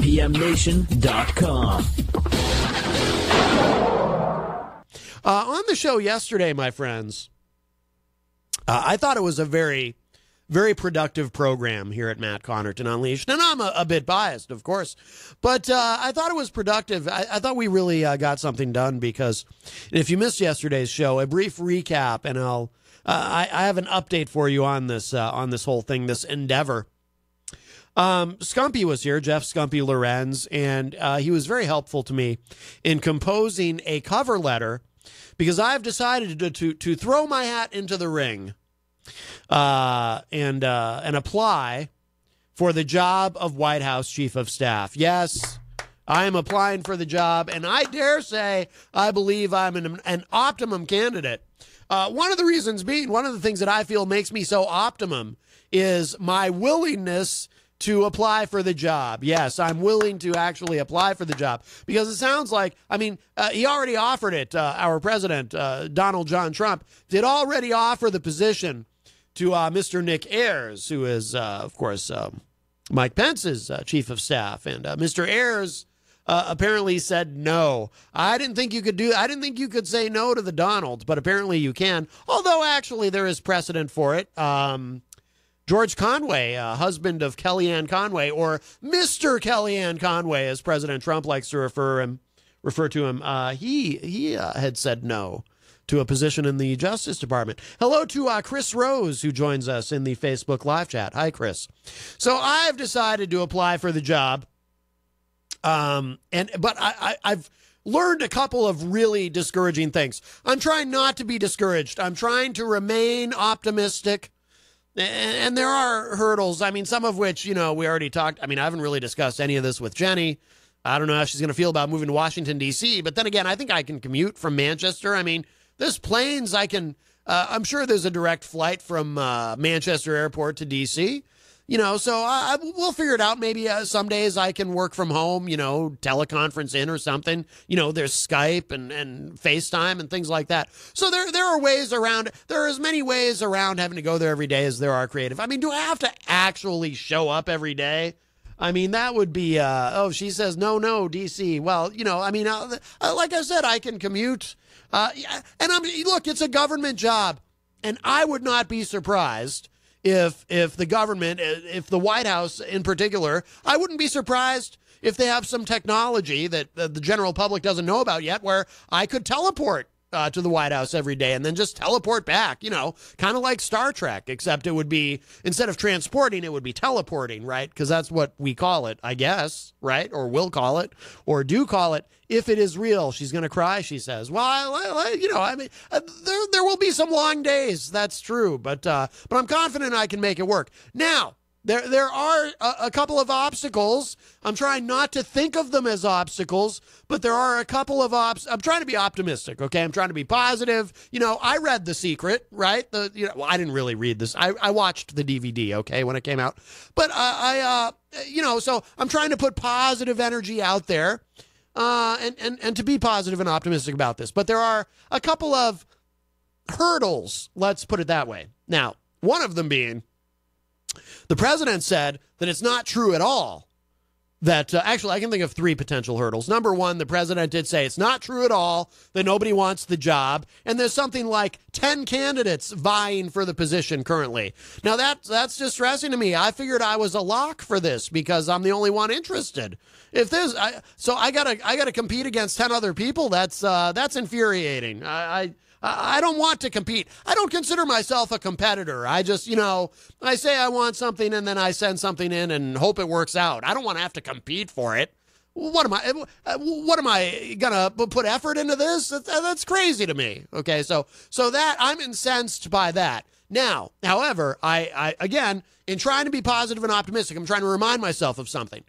WMNation.com. On the show yesterday, my friends, I thought it was a very, very productive program here at Matt Connarton Unleashed. And I'm a bit biased, of course. But I thought it was productive. I thought we really got something done because if you missed yesterday's show, a brief recap, and I have an update for you on this whole thing, this endeavor. Scumpy was here, Jeff Scumpy Lorenz, and he was very helpful to me in composing a cover letter because I've decided to throw my hat into the ring and apply for the job of White House Chief of Staff. Yes, I am applying for the job, and I dare say I believe I'm an optimum candidate. One of the reasons being, one of the things that I feel makes me so optimum is my willingness to apply for the job. Yes, I'm willing to actually apply for the job because it sounds like, he already offered it. Our president, Donald John Trump, did already offer the position to Mr. Nick Ayers, who is, of course, Mike Pence's chief of staff. And Mr. Ayers apparently said no. I didn't think you could say no to the Donald, but apparently you can. Although actually there is precedent for it. George Conway, husband of Kellyanne Conway, or Mr. Kellyanne Conway, as President Trump likes to refer to him, he had said no to a position in the Justice Department. Hello to Chris Rose, who joins us in the Facebook live chat. Hi, Chris. So I've decided to apply for the job, but I've learned a couple of really discouraging things. I'm trying not to be discouraged. I'm trying to remain optimistic. And there are hurdles, some of which, we already talked. I haven't really discussed any of this with Jenny. I don't know how she's going to feel about moving to Washington, D.C. But then again, I think I can commute from Manchester. There's planes I can, I'm sure there's a direct flight from Manchester Airport to D.C., so we'll figure it out. Maybe some days I can work from home, teleconference in or something. There's Skype and FaceTime and things like that. So there are ways around it. There are as many ways around having to go there every day as there are creative. Do I have to actually show up every day? That would be, she says, no, D.C. Well, like I said, I can commute. Look, it's a government job. And I would not be surprised if the government, if the White House in particular, I wouldn't be surprised if they have some technology that the general public doesn't know about yet, where I could teleport to the White House every day and then just teleport back, kind of like Star Trek, except it would be, instead of transporting, it would be teleporting, right? Because that's what we call it, I guess, right? Or will call it, or do call it, if it is real. She's going to cry, she says. Well, there will be some long days, that's true, but I'm confident I can make it work. Now, There are a couple of obstacles. I'm trying not to think of them as obstacles, but there are a couple of I'm trying to be optimistic, okay? I'm trying to be positive. I read The Secret, right? I didn't really read this. I watched the DVD, okay, when it came out. But so I'm trying to put positive energy out there and to be positive and optimistic about this. But there are a couple of hurdles, let's put it that way. Now, one of them being, the president said that it's not true at all that, actually, I can think of three potential hurdles. Number one, the president did say it's not true at all that nobody wants the job, and there's something like 10 candidates vying for the position currently. Now, that's distressing to me. I figured I was a lock for this because I'm the only one interested. If there's, so I gotta compete against 10 other people. That's infuriating. I don't want to compete. I don't consider myself a competitor. I just, I say I want something and then I send something in and hope it works out. I don't want to have to compete for it. What am I gonna put effort into this? That's crazy to me. Okay, so that I'm incensed by that. Now, however, I again, in trying to be positive and optimistic, I'm trying to remind myself of something.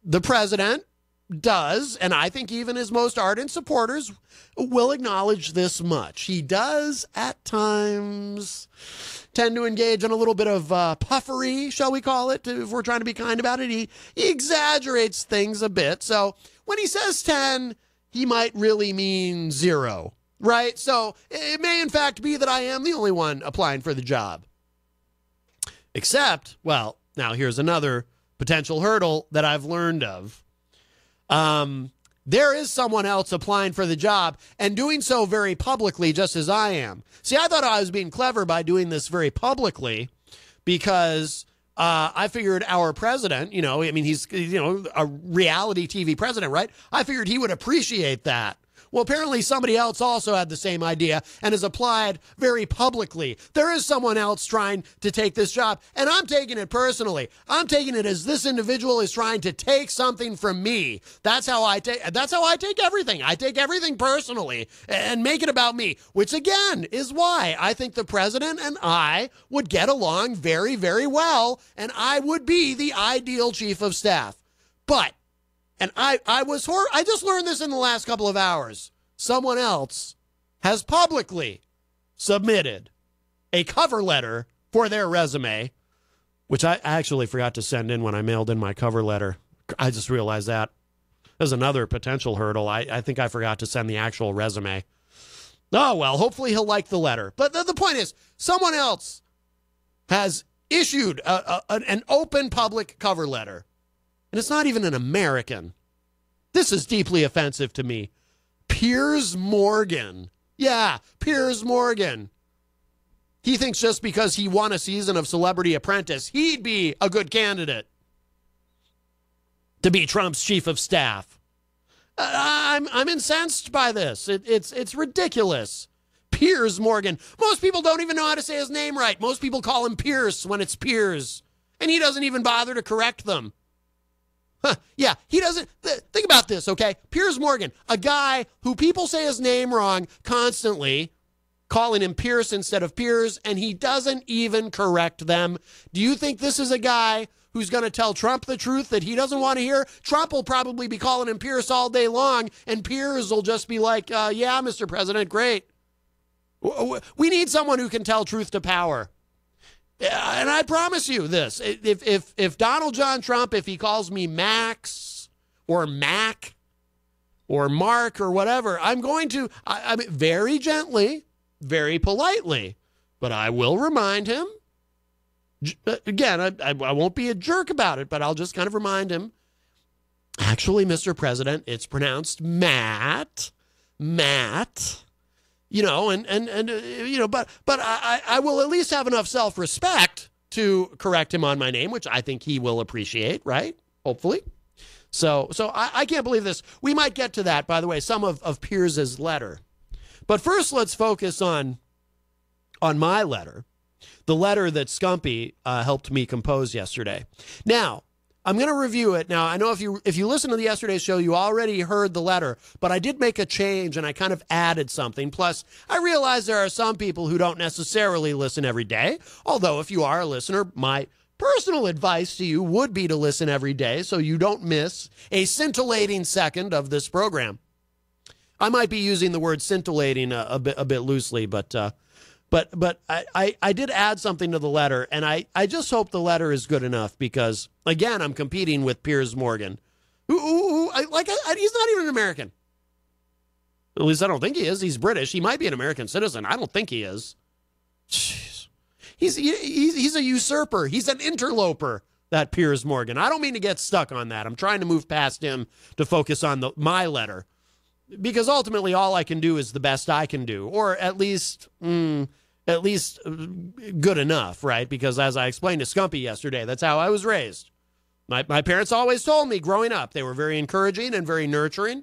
The president does, and I think even his most ardent supporters will acknowledge this much. He does at times tend to engage in a little bit of puffery, shall we call it, if we're trying to be kind about it. He exaggerates things a bit. So when he says 10, he might really mean 0, right? So it may in fact be that I am the only one applying for the job. Except, well, now here's another potential hurdle that I've learned of. There is someone else applying for the job and doing so very publicly, just as I am. See, I thought I was being clever by doing this very publicly because I figured our president, he's, a reality TV president, right? I figured he would appreciate that. Well, apparently somebody else also had the same idea and has applied very publicly. There is someone else trying to take this job, and I'm taking it personally. I'm taking it as this individual is trying to take something from me. That's how I take everything. I take everything personally and make it about me, which again is why I think the president and I would get along very, very well, and I would be the ideal chief of staff. But and I just learned this in the last couple of hours. Someone else has publicly submitted a cover letter for their resume, which I actually forgot to send in when I mailed in my cover letter. I just realized that. There's another potential hurdle. I think I forgot to send the actual resume. Oh, well, hopefully he'll like the letter. But the point is, someone else has issued an open public cover letter. And it's not even an American. This is deeply offensive to me. Piers Morgan. Yeah, Piers Morgan. He thinks just because he won a season of Celebrity Apprentice, he'd be a good candidate to be Trump's chief of staff. I'm incensed by this. It's ridiculous. Piers Morgan. Most people don't even know how to say his name right. Most people call him Pierce when it's Piers. And he doesn't even bother to correct them. Yeah, he doesn't. Think about this, okay? Piers Morgan, a guy who people say his name wrong constantly, calling him Pierce instead of Piers, and he doesn't even correct them. Do you think this is a guy who's going to tell Trump the truth that he doesn't want to hear? Trump will probably be calling him Pierce all day long, and Piers will just be like, yeah, Mr. President, great. We need someone who can tell truth to power. And I promise you this, if Donald John Trump, if he calls me Max or Mac or Mark or whatever, I'm going to, I mean, very gently, very politely, but I will remind him, again, I won't be a jerk about it, but I'll just kind of remind him, actually, Mr. President, it's pronounced Matt. But I will at least have enough self-respect to correct him on my name, which I think he will appreciate, right? Hopefully. So I can't believe this. We might get to that, by the way, some of Piers's letter. But first, let's focus on my letter, the letter that Scumpy helped me compose yesterday. Now, I'm going to review it. Now, I know if you listen to the yesterday's show, you already heard the letter, but I did make a change and I kind of added something. Plus, I realize there are some people who don't necessarily listen every day. Although, if you are a listener, my personal advice to you would be to listen every day so you don't miss a scintillating second of this program. I might be using the word scintillating a bit loosely, but I did add something to the letter, and I just hope the letter is good enough because, again, I'm competing with Piers Morgan, who he's not even an American. At least I don't think he is. He's British. He might be an American citizen. I don't think he is. Jeez. He's a usurper. He's an interloper, that Piers Morgan. I don't mean to get stuck on that. I'm trying to move past him to focus on my letter because ultimately all I can do is the best I can do, or at least good enough, right? Because as I explained to Scumpy yesterday, that's how I was raised. My parents always told me growing up, they were very encouraging and very nurturing.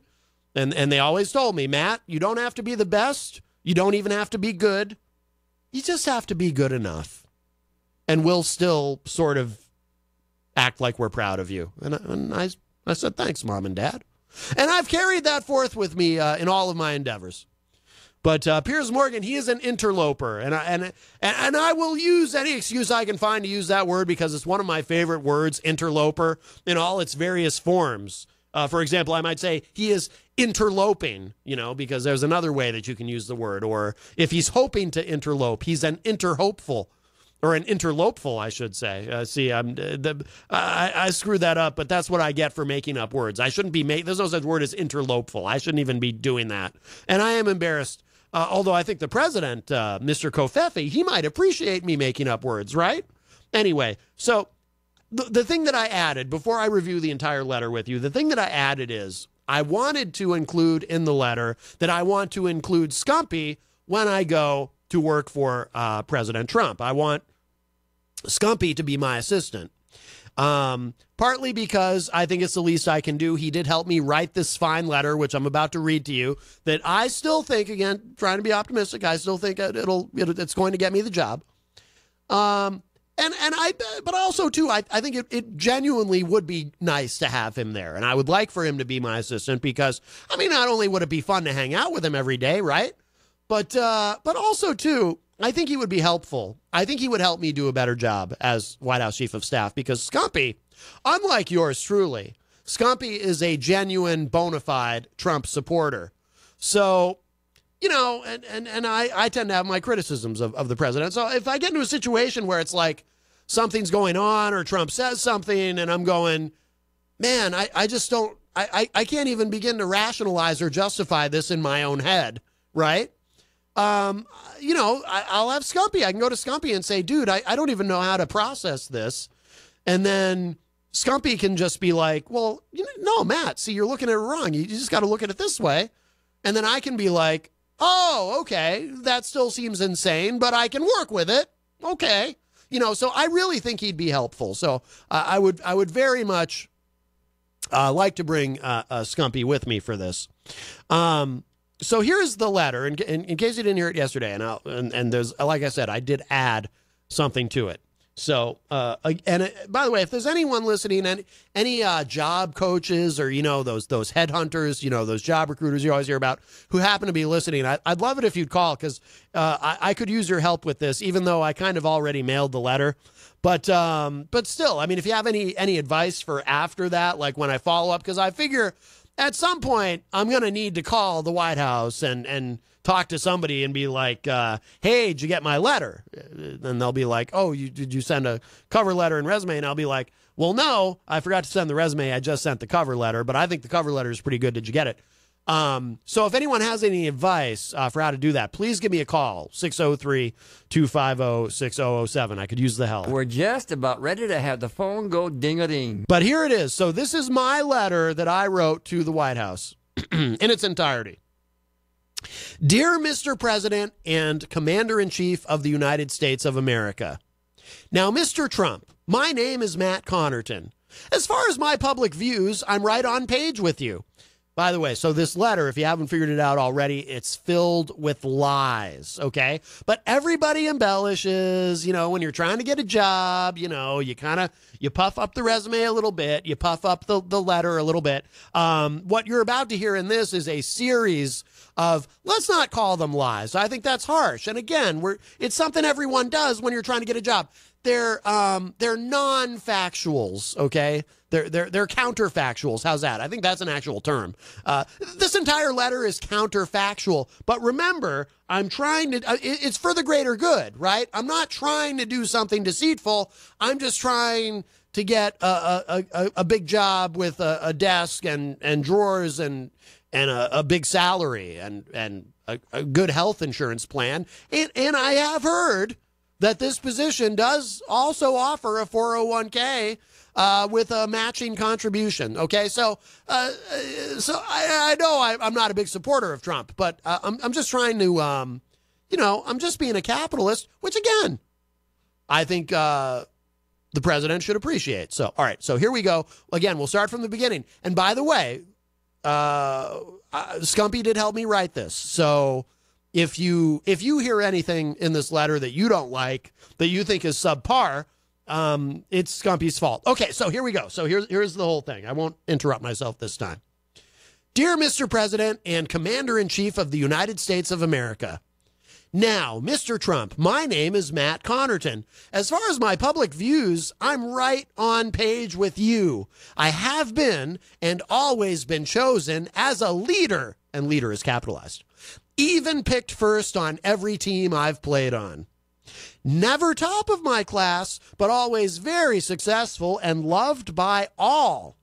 And they always told me, Matt, you don't have to be the best. You don't even have to be good. You just have to be good enough. And we'll still sort of act like we're proud of you. And I said, thanks, Mom and Dad. And I've carried that forth with me in all of my endeavors. But Piers Morgan, he is an interloper, and I will use any excuse I can find to use that word because it's one of my favorite words, interloper, in all its various forms. For example, I might say he is interloping, because there's another way that you can use the word. Or if he's hoping to interlope, he's an interhopeful, or an interlopeful, I should say. I screwed that up, but that's what I get for making up words. I shouldn't be there's no such word as interlopeful. I shouldn't even be doing that, and I am embarrassed. Although I think the president, Mr. Kofefe, he might appreciate me making up words, right? Anyway, so the thing that I added, before I review the entire letter with you, the thing that I added is I wanted to include in the letter that I want to include Scumpy when I go to work for President Trump. I want Scumpy to be my assistant. Partly because I think it's the least I can do. He did help me write this fine letter, which I'm about to read to you, that I still think, again, trying to be optimistic, I still think it's going to get me the job. But also too, I think it genuinely would be nice to have him there, and I would like for him to be my assistant because, I mean, not only would it be fun to hang out with him every day, right? But also too, I think he would be helpful. I think he would help me do a better job as White House Chief of Staff because Scumpy, unlike yours truly, Scumpy is a genuine, bona fide Trump supporter. So, you know, and I tend to have my criticisms of the president. So if I get into a situation where it's like something's going on or Trump says something and I'm going, man, I just don't, I can't even begin to rationalize or justify this in my own head, right? You know, I'll have Scumpy. I can go to Scumpy and say, dude, I don't even know how to process this. And then Scumpy can just be like, well, no, Matt, see, you're looking at it wrong. You just got to look at it this way. And then I can be like, oh, okay, that still seems insane, but I can work with it. Okay. You know, so I really think he'd be helpful. So I would very much like to bring Scumpy with me for this. So here's the letter, in case you didn't hear it yesterday, and there's, like I said, I did add something to it. So, and by the way, if there's anyone listening, any job coaches or, you know, those headhunters, you know, those job recruiters you always hear about who happen to be listening, I'd love it if you'd call because I could use your help with this, even though I kind of already mailed the letter. But still, I mean, if you have any advice for after that, like when I follow up, because I figure at some point, I'm going to need to call the White House and talk to somebody and be like, hey, did you get my letter? And they'll be like, oh, did you send a cover letter and resume? And I'll be like, well, no, I forgot to send the resume. I just sent the cover letter, but I think the cover letter is pretty good. Did you get it? So if anyone has any advice for how to do that, please give me a call, 603-250-6007. I could use the help. We're just about ready to have the phone go ding-a-ding. But here it is. So this is my letter that I wrote to the White House in its entirety. Dear Mr. President and Commander-in-Chief of the United States of America. Now, Mr. Trump, my name is Matt Connarton. As far as my public views, I'm right on page with you. By the way, so this letter, if you haven't figured it out already, it's filled with lies, okay? But everybody embellishes, you know, when you're trying to get a job, you know, you puff up the resume a little bit, you puff up the letter a little bit. What you're about to hear in this is a series of, let's not call them lies. I think that's harsh. And again, it's something everyone does when you're trying to get a job. They're non-factuals, okay? They're counterfactuals. How's that? I think that's an actual term. This entire letter is counterfactual. But remember, I'm trying to, it's for the greater good, right? I'm not trying to do something deceitful. I'm just trying to get a big job with a desk and drawers and a big salary and a good health insurance plan. And I have heard that this position does also offer a 401k with a matching contribution. Okay, so I know I'm not a big supporter of Trump, but I'm just trying to, I'm just being a capitalist, which again, I think the president should appreciate. So, all right, so here we go. Again, we'll start from the beginning. And by the way, Scumpy did help me write this. So if you hear anything in this letter that you don't like, that you think is subpar, it's Scumpy's fault. Okay, so here we go. So here's the whole thing. I won't interrupt myself this time. Dear Mr. President and Commander-in-Chief of the United States of America. Now, Mr. Trump, my name is Matt Connarton. As far as my public views, I'm right on page with you. I have been and always been chosen as a leader, and leader is capitalized, even picked first on every team I've played on. Never top of my class, but always very successful and loved by all.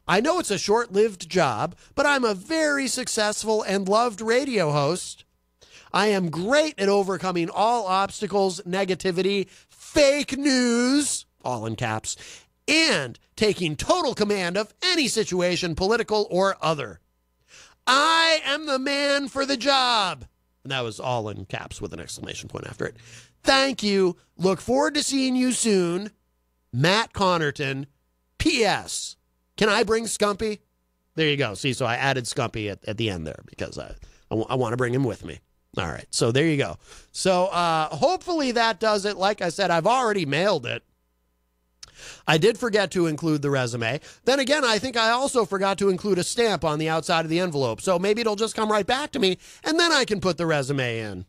I know it's a short-lived job, but I'm a very successful and loved radio host. I am great at overcoming all obstacles, negativity, fake news, all in caps, and taking total command of any situation, political or other. I am the man for the job. And that was all in caps with an exclamation point after it. Thank you. Look forward to seeing you soon. Matt Connarton. P.S. Can I bring Scumpy? There you go. See, so I added Scumpy at the end there because I want to bring him with me. All right. So there you go. So hopefully that does it. Like I said, I've already mailed it. I did forget to include the resume. Then again, I think I also forgot to include a stamp on the outside of the envelope. So maybe it'll just come right back to me, and then I can put the resume in.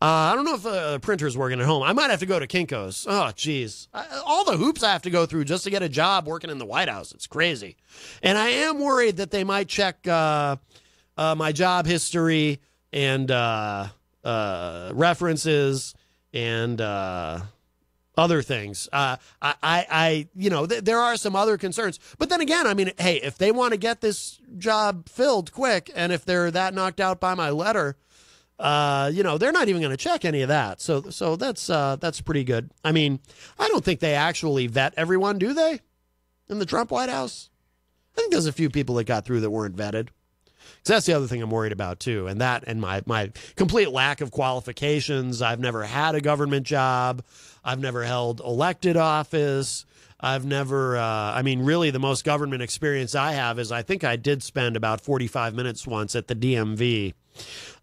I don't know if the printer's working at home. I might have to go to Kinko's. Oh, geez. All the hoops I have to go through just to get a job working in the White House. It's crazy. And I am worried that they might check my job history and references and other things. There are some other concerns. But then again, I mean, hey, if they want to get this job filled quick, and if they're that knocked out by my letter, they're not even going to check any of that. So that's pretty good. I mean, I don't think they actually vet everyone, do they? In the Trump White House? I think there's a few people that got through that weren't vetted. Because that's the other thing I'm worried about, too. And that and my complete lack of qualifications. I've never had a government job. I've never held elected office. I've never, really the most government experience I have is I think I did spend about 45 minutes once at the DMV.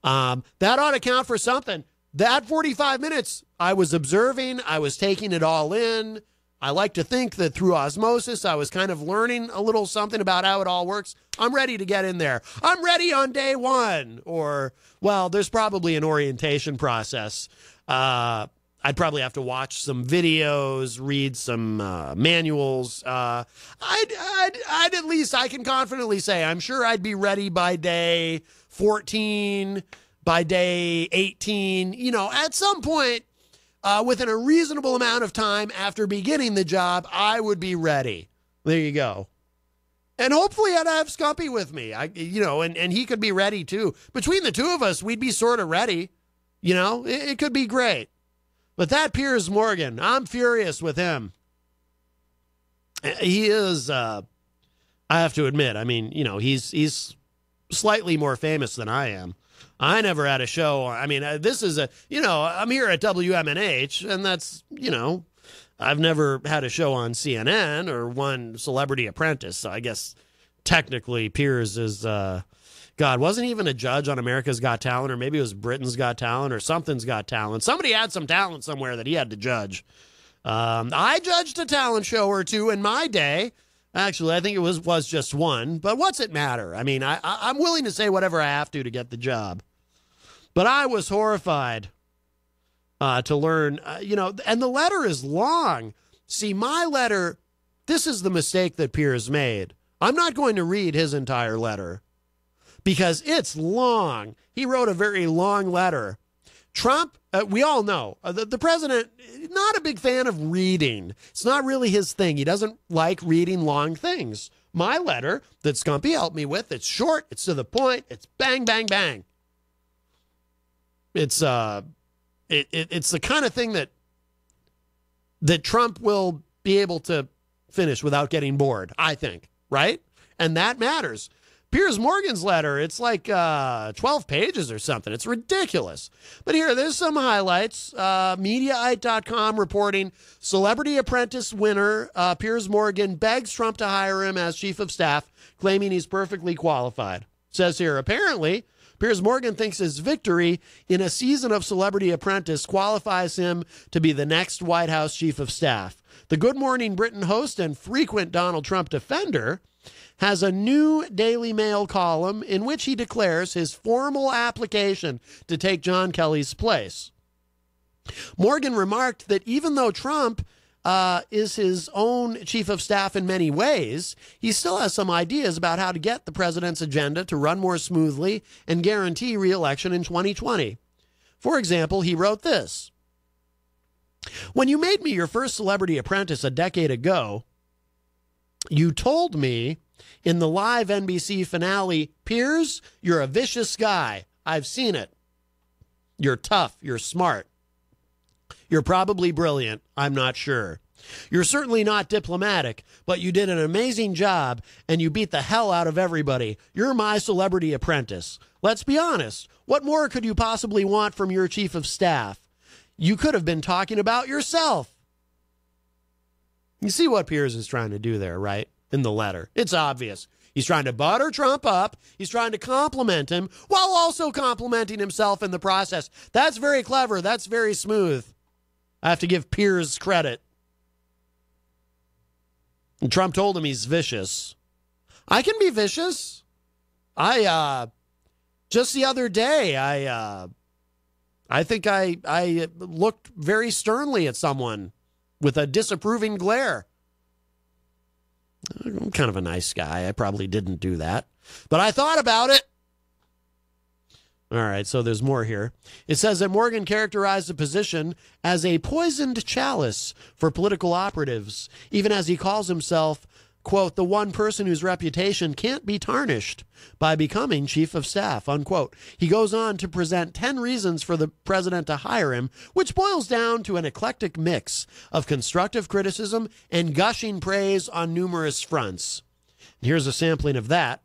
That ought to count for something. That 45 minutes, I was observing, I was taking it all in. I like to think that through osmosis, I was kind of learning a little something about how it all works. I'm ready to get in there. I'm ready on day one. Or, well, there's probably an orientation process. I'd probably have to watch some videos, read some manuals. I'd at least, I can confidently say, I'm sure I'd be ready by day 14, by day 18. At some point, within a reasonable amount of time after beginning the job, I would be ready. There you go. And hopefully I'd have Scumpy with me. And he could be ready too. Between the two of us, we'd be sort of ready. It could be great. But that Piers Morgan, I'm furious with him. He is, I have to admit, he's slightly more famous than I am. I never had a show. This is I'm here at WMNH, and that's, I've never had a show on CNN or won Celebrity Apprentice. So I guess technically Piers is, wasn't even a judge on America's Got Talent, or maybe it was Britain's Got Talent or something's Got Talent. Somebody had some talent somewhere that he had to judge. I judged a talent show or two in my day. Actually, I think it was just one. But what's it matter? I'm willing to say whatever I have to get the job. But I was horrified to learn, and the letter is long. See, my letter, this is the mistake that Piers made. I'm not going to read his entire letter because it's long. He wrote a very long letter. Trump, we all know, the president, not a big fan of reading. It's not really his thing. He doesn't like reading long things. My letter that Scumpy helped me with, it's short, it's to the point, it's bang, bang, bang. It's it's the kind of thing that Trump will be able to finish without getting bored, I think, right? And that matters. Piers Morgan's letter, it's like 12 pages or something. It's ridiculous. But here, there's some highlights. Mediaite.com reporting Celebrity Apprentice winner Piers Morgan begs Trump to hire him as chief of staff, claiming he's perfectly qualified. It says here, apparently, Piers Morgan thinks his victory in a season of Celebrity Apprentice qualifies him to be the next White House chief of staff. The Good Morning Britain host and frequent Donald Trump defender has a new Daily Mail column in which he declares his formal application to take John Kelly's place. Morgan remarked that even though Trump is his own chief of staff in many ways, he still has some ideas about how to get the president's agenda to run more smoothly and guarantee re-election in 2020. For example, he wrote this: "When you made me your first Celebrity Apprentice a decade ago, you told me in the live NBC finale, 'Piers, you're a vicious guy. I've seen it. You're tough. You're smart. You're probably brilliant. I'm not sure. You're certainly not diplomatic, but you did an amazing job and you beat the hell out of everybody. You're my celebrity apprentice. Let's be honest. What more could you possibly want from your chief of staff? You could have been talking about yourself. You see what Piers is trying to do there, right? In the letter. It's obvious. He's trying to butter Trump up. He's trying to compliment him while also complimenting himself in the process. That's very clever. That's very smooth. I have to give Piers credit. And Trump told him he's vicious. I can be vicious. Just the other day, I think I looked very sternly at someone with a disapproving glare. I'm kind of a nice guy. I probably didn't do that, but I thought about it. All right, so there's more here. It says that Morgan characterized the position as a poisoned chalice for political operatives, even as he calls himself, quote, the one person whose reputation can't be tarnished by becoming chief of staff, unquote. He goes on to present 10 reasons for the president to hire him, which boils down to an eclectic mix of constructive criticism and gushing praise on numerous fronts. And here's a sampling of that.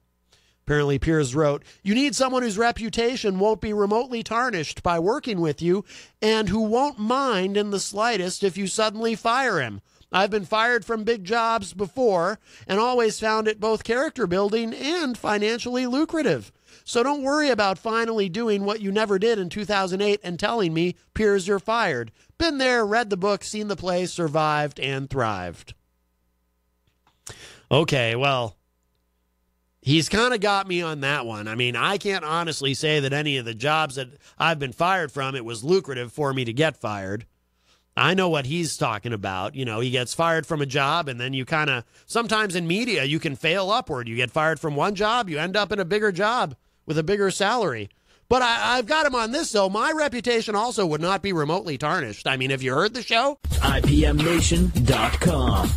Apparently, Piers wrote, you need someone whose reputation won't be remotely tarnished by working with you and who won't mind in the slightest if you suddenly fire him. I've been fired from big jobs before and always found it both character building and financially lucrative. So don't worry about finally doing what you never did in 2008 and telling me, Piers, you're fired. Been there, read the book, seen the play, survived, and thrived. Okay, well, he's kind of got me on that one. I mean, I can't honestly say that any of the jobs that I've been fired from, it was lucrative for me to get fired. I know what he's talking about. You know, he gets fired from a job and then you kind of, sometimes in media, you can fail upward. You get fired from one job, you end up in a bigger job with a bigger salary. But I've got him on this, though. My reputation also would not be remotely tarnished. I mean, have you heard the show? IPMNation.com.